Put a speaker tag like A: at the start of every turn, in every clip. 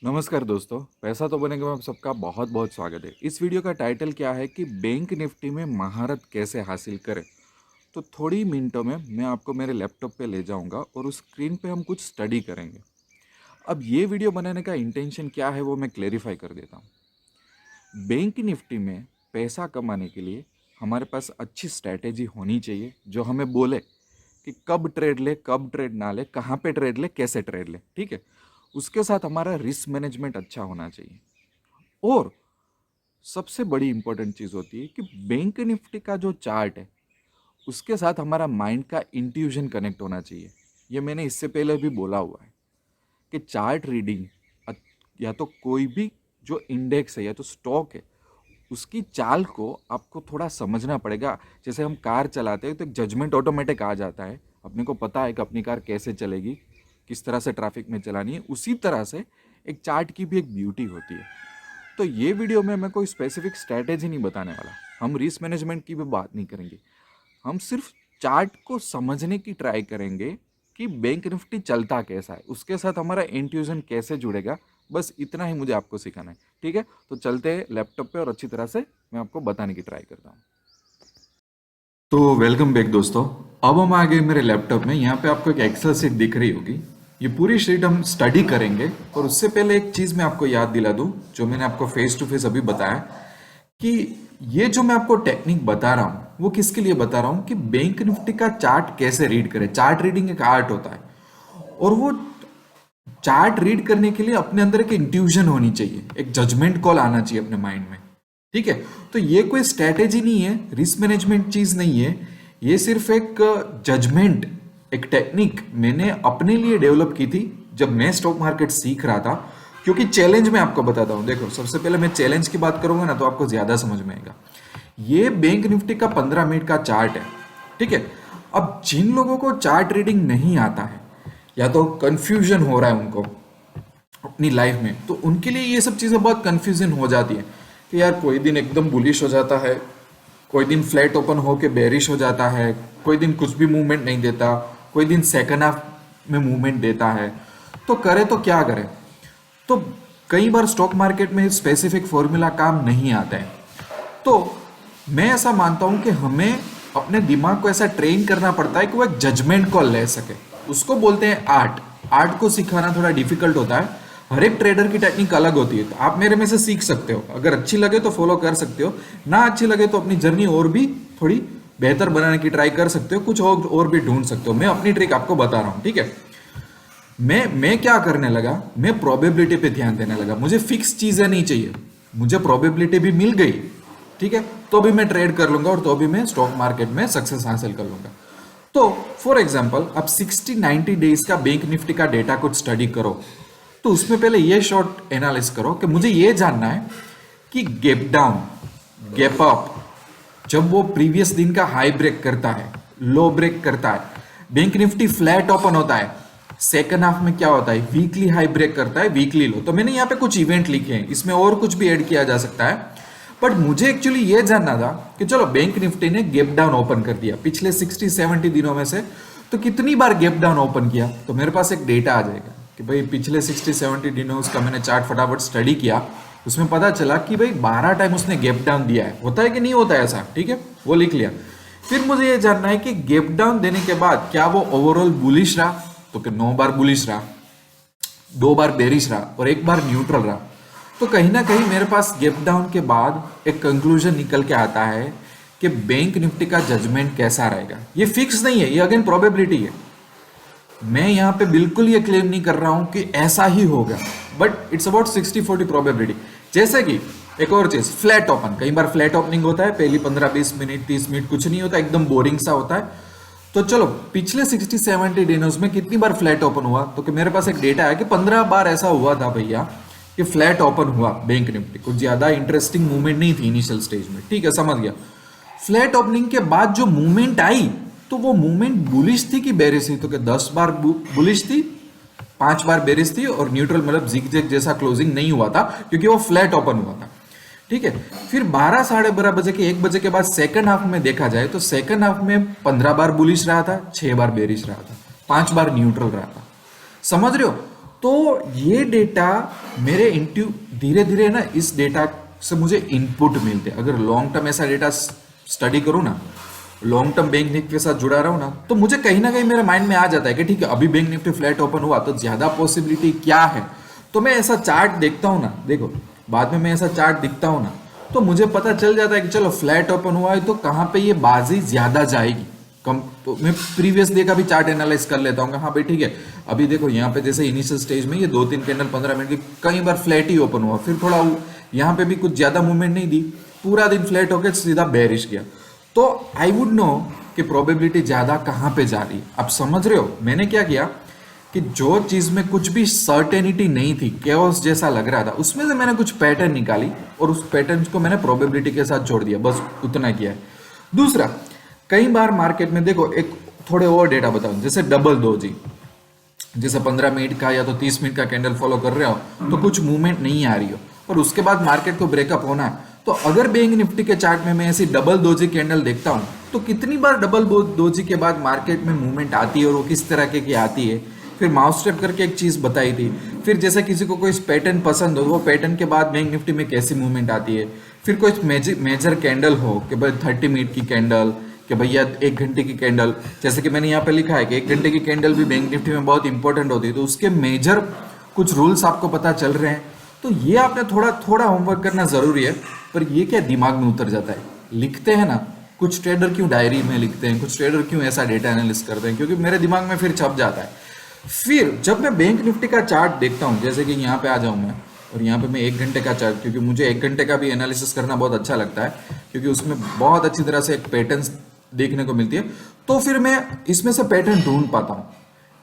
A: नमस्कार दोस्तों, पैसा तो बनेगा में आप सबका बहुत बहुत स्वागत है। इस वीडियो का टाइटल क्या है कि बैंक निफ्टी में महारत कैसे हासिल करें। तो थोड़ी मिनटों में मैं आपको मेरे लैपटॉप पे ले जाऊंगा और उस स्क्रीन पे हम कुछ स्टडी करेंगे। अब ये वीडियो बनाने का इंटेंशन क्या है वो मैं क्लेरिफाई कर देता हूँ। बैंक निफ्टी में पैसा कमाने के लिए हमारे पास अच्छी स्ट्रैटेजी होनी चाहिए जो हमें बोले कि कब ट्रेड ले, कब ट्रेड ना ले, कहाँ पे ट्रेड ले, कैसे ट्रेड ले। ठीक है, उसके साथ हमारा रिस्क मैनेजमेंट अच्छा होना चाहिए। और सबसे बड़ी इंपॉर्टेंट चीज़ होती है कि बैंक निफ्टी का जो चार्ट है उसके साथ हमारा माइंड का इंट्यूजन कनेक्ट होना चाहिए। ये मैंने इससे पहले भी बोला हुआ है कि चार्ट रीडिंग या तो कोई भी जो इंडेक्स है या तो स्टॉक है उसकी चाल को आपको थोड़ा समझना पड़ेगा। जैसे हम कार चलाते हैं तो एक जजमेंट ऑटोमेटिक आ जाता है, अपने को पता है कि अपनी कार कैसे चलेगी, किस तरह से ट्रैफिक में चलानी है। उसी तरह से एक चार्ट की भी एक ब्यूटी होती है। तो ये वीडियो में मैं कोई स्पेसिफिक स्ट्रैटेजी नहीं बताने वाला, हम रिस्क मैनेजमेंट की भी बात नहीं करेंगे। हम सिर्फ चार्ट को समझने की ट्राई करेंगे कि बैंक निफ्टी चलता कैसा है, उसके साथ हमारा इंट्यूजन कैसे जुड़ेगा। बस इतना ही मुझे आपको सिखाना है। ठीक है, तो चलते हैं लैपटॉप पे और अच्छी तरह से मैं आपको बताने की ट्राई करता हूँ। तो वेलकम बैक दोस्तों। अब हम आ गए मेरे लैपटॉप में। यहाँ पे आपको एक एक्सेल शीट दिख रही होगी। ये पूरी शीट हम स्टडी करेंगे और उससे पहले एक चीज़ मैं आपको याद दिला दूँ जो मैंने आपको फेस टू फेस अभी बताया कि ये जो मैं आपको टेक्निक बता रहा हूँ वो किसके लिए बता रहा हूँ कि बैंक निफ्टी का चार्ट कैसे रीड करें। चार्ट रीडिंग एक आर्ट होता है और वो चार्ट रीड करने के लिए अपने अंदर एक इंट्यूजन होनी चाहिए, एक जजमेंट कॉल आना चाहिए अपने माइंड में। ठीक है, तो ये कोई स्ट्रैटेजी नहीं है, रिस्क मैनेजमेंट चीज नहीं है, ये सिर्फ एक जजमेंट, एक टेक्निक मैंने अपने लिए डेवलप की थी जब मैं स्टॉक मार्केट सीख रहा था। क्योंकि चैलेंज मैं आपको बताता हूं, देखो सबसे पहले मैं चैलेंज की बात करूंगा ना तो आपको ज्यादा समझ में आएगा। ये बैंक निफ्टी का 15 मिनट का चार्ट है। ठीक है, अब जिन लोगों को चार्ट रीडिंग नहीं आता है या तो कंफ्यूजन हो रहा है उनको अपनी लाइफ में, तो उनके लिए ये सब चीज़ें बहुत कंफ्यूजन हो जाती है कि यार कोई दिन एकदम बुलिश हो जाता है, कोई दिन फ्लैट ओपन होके बेरिश हो जाता है, कोई दिन कुछ भी मूवमेंट नहीं देता, कोई दिन सेकंड हाफ में मूवमेंट देता है। तो करे तो क्या करें। तो कई बार स्टॉक मार्केट में स्पेसिफिक फॉर्मूला काम नहीं आता है। तो मैं ऐसा मानता हूं कि हमें अपने दिमाग को ऐसा ट्रेन करना पड़ता है कि वो एक जजमेंट कॉल ले सके। उसको बोलते हैं आर्ट। आर्ट को सिखाना थोड़ा डिफिकल्ट होता है, हर एक ट्रेडर की टेक्निक अलग होती है। तो आप मेरे में से सीख सकते हो, अगर अच्छी लगे तो फॉलो कर सकते हो, ना अच्छी लगे तो अपनी जर्नी और भी थोड़ी बेहतर बनाने की ट्राई कर सकते हो, कुछ और भी ढूंढ सकते हो। मैं अपनी ट्रिक आपको बता रहा हूँ। ठीक है, मैं क्या करने लगा, मैं प्रोबेबिलिटी पे ध्यान देने लगा। मुझे फिक्स चीजें नहीं चाहिए, मुझे प्रोबेबिलिटी भी मिल गई, ठीक है, तो भी मैं ट्रेड कर लूंगा और तो भी मैं स्टॉक मार्केट में सक्सेस हासिल कर लूंगा। तो फॉर एग्जांपल आप 60-90 डेज का बैंक निफ्टी का डेटा कुछ स्टडी करो तो उसमें पहले ये शॉर्ट एनालिस करो कि मुझे ये जानना है कि गैप डाउन, गैप अप, जब वो प्रीवियस दिन का हाई ब्रेक करता है, लो ब्रेक करता है, बैंक निफ्टी फ्लैट ओपन होता है, सेकंड हाफ में क्या होता है, वीकली हाई ब्रेक करता है, वीकली लो। तो मैंने यहाँ पे कुछ इवेंट लिखे हैं, इसमें और कुछ भी ऐड किया जा सकता है, बट मुझे एक्चुअली ये जानना था कि चलो बैंक निफ्टी ने गैप डाउन ओपन कर दिया पिछले 60-70 दिनों में से, तो कितनी बार गैप डाउन ओपन किया। तो मेरे पास एक डेटा आ जाएगा कि भाई पिछले 60-70 दिनों उसका मैंने चार्ट फटाफट स्टडी किया, उसमें पता चला कि भाई 12 टाइम उसने गैप डाउन दिया है। होता है कि नहीं होता है ऐसा, ठीक है, वो लिख लिया। फिर मुझे ये जानना है कि गैप डाउन देने के बाद क्या वो ओवरऑल बुलिश रहा, तो कि 9 बार बुलिश रहा, 2 बार बेरिश रहा और 1 बार न्यूट्रल रहा। तो कहीं ना कहीं मेरे पास गैप डाउन के बाद एक कंक्लूजन निकल के आता है कि बैंक निफ्टी का जजमेंट कैसा रहेगा। ये फिक्स नहीं है, ये अगेन प्रोबेबिलिटी है। मैं यहाँ पे बिल्कुल ये क्लेम नहीं कर रहा हूं कि ऐसा ही होगा, बट इट्स अबाउट 60-40 प्रोबेबिलिटी। जैसे कि एक और चीज, फ्लैट ओपन, कई बार फ्लैट ओपनिंग होता है, पहली 15-20 मिनट 30 मिनट कुछ नहीं होता, एकदम बोरिंग सा होता है। तो चलो पिछले 60-70 दिनों में कितनी बार फ्लैट ओपन हुआ, तो कि मेरे पास एक डेटा है कि 15 बार ऐसा हुआ था भैया कि फ्लैट ओपन हुआ बैंक निफ्टी। कुछ ज्यादा इंटरेस्टिंग मूवमेंट नहीं थी इनिशियल स्टेज में, ठीक है, समझ गया। फ्लैट ओपनिंग के बाद जो मूवमेंट आई तो वो मूवमेंट बुलिश थी कि बेरिश थी, तो कि 10 बार बुलिश थी, 5 बार बेरिश थी और न्यूट्रल मतलब जिगजैग जैसा क्लोजिंग नहीं हुआ था क्योंकि वो फ्लैट ओपन हुआ था। ठीक है, फिर 12 साढ़े 12 बजे के 1 बजे के बाद सेकंड हाफ में देखा जाए तो सेकंड हाफ में 15 बार बुलिश रहा था, 6 बार बेरिश रहा था, 5 बार न्यूट्रल रहा था। समझ रहे हो। तो ये डेटा मेरे इंट्यू धीरे धीरे ना इस डेटा से मुझे इनपुट मिलते हैं। अगर लॉन्ग टर्म ऐसा डेटा स्टडी करूँ ना, लॉन्ग टर्म बैंक निफ्टी के साथ जुड़ा रहा हूँ ना, तो मुझे कहीं ना कहीं मेरे माइंड में आ जाता है कि ठीक है अभी बैंक निफ्टी फ्लैट ओपन हुआ तो ज्यादा पॉसिबिलिटी क्या है। तो मैं ऐसा चार्ट देखता हूँ ना, देखो बाद में मैं ऐसा चार्ट दिखता हूँ ना, तो मुझे पता चल जाता है कि चलो फ्लैट ओपन हुआ है तो कहाँ पे ये बाजी ज्यादा जाएगी कम। तो मैं प्रीवियस डे का भी चार्ट एनालाइज कर लेता हूँ, हाँ भाई ठीक है अभी देखो यहाँ पे जैसे इनिशियल स्टेज में ये 2-3 कैंडल 15 मिनट की कई बार फ्लैट ही ओपन हुआ, फिर थोड़ा यहाँ पे भी कुछ ज्यादा मूवमेंट नहीं दी, पूरा दिन फ्लैट होकर सीधा बेरिश गया। तो आई वुड नो कि प्रोबेबिलिटी ज्यादा कहाँ पे जा रही है। आप समझ रहे हो मैंने क्या किया कि जो चीज में कुछ भी सर्टेनिटी नहीं थी, केओस जैसा लग रहा था, उसमें से मैंने कुछ पैटर्न निकाली और उस पैटर्न को मैंने प्रोबेबिलिटी के साथ जोड़ दिया, बस उतना किया है। दूसरा, कई बार मार्केट में देखो एक थोड़े और डेटा बताऊं, जैसे डबल डोजी, जैसे 15 मिनट का या तो 30 मिनट का कैंडल फॉलो कर रहे हो तो कुछ मूवमेंट नहीं आ रही हो और उसके बाद मार्केट को ब्रेकअप होना है, तो अगर बैंक निफ्टी के चार्ट में मैं ऐसी डबल डोजी कैंडल देखता हूं तो कितनी बार डबल डोजी के बाद मार्केट में मूवमेंट आती है और वो किस तरह की आती है। फिर माउस स्टेप करके एक चीज बताई थी, फिर जैसे किसी को कोई पैटर्न पसंद हो, वो पैटर्न के बाद बैंक निफ्टी में कैसी मूवमेंट आती है। फिर कोई मेजर कैंडल हो कि भाई 30 मिनट की कैंडल, कि भैया 1 घंटे की कैंडल, जैसे कि मैंने यहाँ पे लिखा है कि 1 घंटे की कैंडल भी बैंक निफ्टी में बहुत इंपॉर्टेंट होती है, तो उसके मेजर कुछ रूल्स आपको पता चल रहे हैं। तो ये आपने थोड़ा थोड़ा होमवर्क करना जरूरी है, पर ये क्या दिमाग में उतर जाता है, लिखते हैं ना। कुछ ट्रेडर क्यों डायरी में लिखते हैं, कुछ ट्रेडर क्यों ऐसा डेटा एनालिस करते हैं, क्योंकि मेरे दिमाग में फिर छप जाता है। फिर जब मैं बैंक निफ्टी का चार्ट देखता हूँ, जैसे कि यहाँ पे आ जाऊँ मैं और यहाँ पे मैं 1 घंटे का चार्ट, क्योंकि मुझे 1 घंटे का भी एनालिसिस करना बहुत अच्छा लगता है, क्योंकि उसमें बहुत अच्छी तरह से एक पैटर्न देखने को मिलती है। तो फिर मैं इसमें से पैटर्न ढूंढ पाता हूँ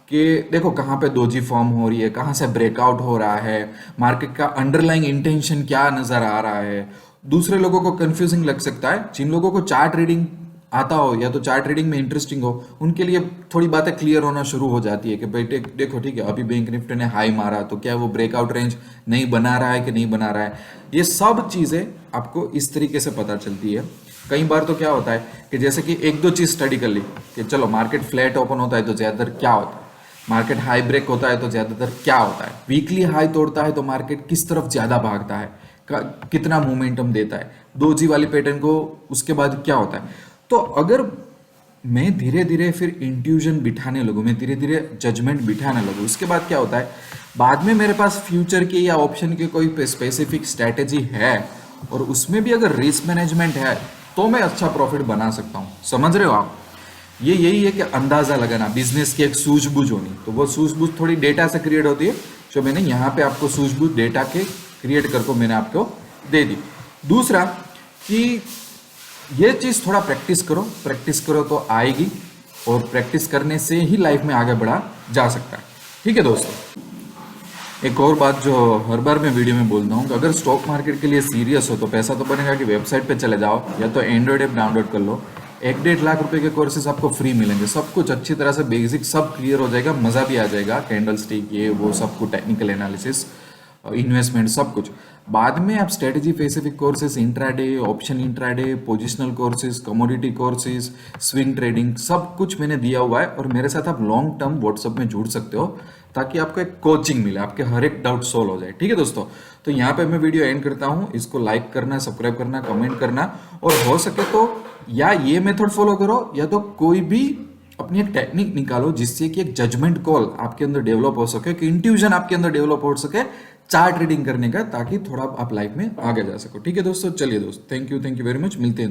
A: कि देखो कहाँ पे दोजी फॉर्म हो रही है, कहाँ से ब्रेकआउट हो रहा है, मार्केट का अंडरलाइंग इंटेंशन क्या नजर आ रहा है। दूसरे लोगों को कंफ्यूजिंग लग सकता है, जिन लोगों को चार्ट रीडिंग आता हो या तो चार्ट रीडिंग में इंटरेस्टिंग हो, उनके लिए थोड़ी बातें क्लियर होना शुरू हो जाती है कि भाई देखो ठीक है अभी बैंक निफ्टी ने हाई मारा तो क्या वो ब्रेकआउट रेंज नहीं बना रहा है कि नहीं बना रहा है। ये सब चीजें आपको इस तरीके से पता चलती है। कई बार तो क्या होता है कि जैसे कि 1-2 चीज स्टडी कर ली कि चलो मार्केट फ्लैट ओपन होता है तो ज्यादातर क्या होता है, मार्केट हाई ब्रेक होता है तो ज्यादातर क्या होता है, वीकली हाई तोड़ता है तो मार्केट किस तरफ ज्यादा भागता है, कितना मोमेंटम देता है, दोजी वाली पैटर्न को उसके बाद क्या होता है। तो अगर मैं धीरे धीरे फिर इंट्यूजन बिठाने लगूँ, मैं धीरे धीरे जजमेंट बिठाने लगूँ, उसके बाद क्या होता है, बाद में मेरे पास फ्यूचर की या ऑप्शन की कोई स्पेसिफिक स्ट्रैटेजी है और उसमें भी अगर रिस्क मैनेजमेंट है तो मैं अच्छा प्रॉफिट बना सकता हूँ। समझ रहे हो आप, ये यही है कि अंदाजा लगाना, बिजनेस की एक सूझबूझ होनी, तो वो सूझबूझ थोड़ी डेटा से क्रिएट होती है, जो मैंने यहाँ पे आपको सूझबूझ डेटा के क्रिएट करके मैंने आपको दे दी। दूसरा कि ये चीज थोड़ा प्रैक्टिस करो तो आएगी और प्रैक्टिस करने से ही लाइफ में आगे बढ़ा जा सकता है। ठीक है दोस्तों, एक और बात जो हर बार मैं वीडियो में बोलता हूँ, अगर स्टॉक मार्केट के लिए सीरियस हो तो पैसा तो बनेगा कि वेबसाइट पे चले जाओ या तो एंड्रॉइड ऐप डाउनलोड कर लो, 1-1.5 लाख रुपए के कोर्सेज आपको फ्री मिलेंगे, सब कुछ अच्छी तरह से बेसिक सब क्लियर हो जाएगा, मजा भी आ जाएगा, कैंडल स्टिक ये वो सब कुछ, टेक्निकल एनालिसिस, इन्वेस्टमेंट सब कुछ। बाद में आप strategy specific courses, intraday, option intraday, positional courses, commodity courses, swing trading, सब कुछ मैंने दिया हुआ है और मेरे साथ आप लॉन्ग टर्म व्हाट्सएप में जुड़ सकते हो ताकि आपको एक कोचिंग मिले, आपके हर एक डाउट सोल्व हो जाए। ठीक है दोस्तों, तो यहाँ पे मैं वीडियो एंड करता हूँ, इसको लाइक करना, सब्सक्राइब करना, कमेंट करना, और हो सके तो या ये मेथड फॉलो करो या तो कोई भी अपनी एक टेक्निक निकालो जिससे कि एक जजमेंट कॉल आपके अंदर डेवलप हो सके, कि इंट्यूजन आपके अंदर डेवलप हो सके चार्ट रीडिंग करने का, ताकि थोड़ा आप लाइफ में आगे जा सको। ठीक है दोस्तों, चलिए दोस्त, थैंक यू वेरी मच, मिलते हैं।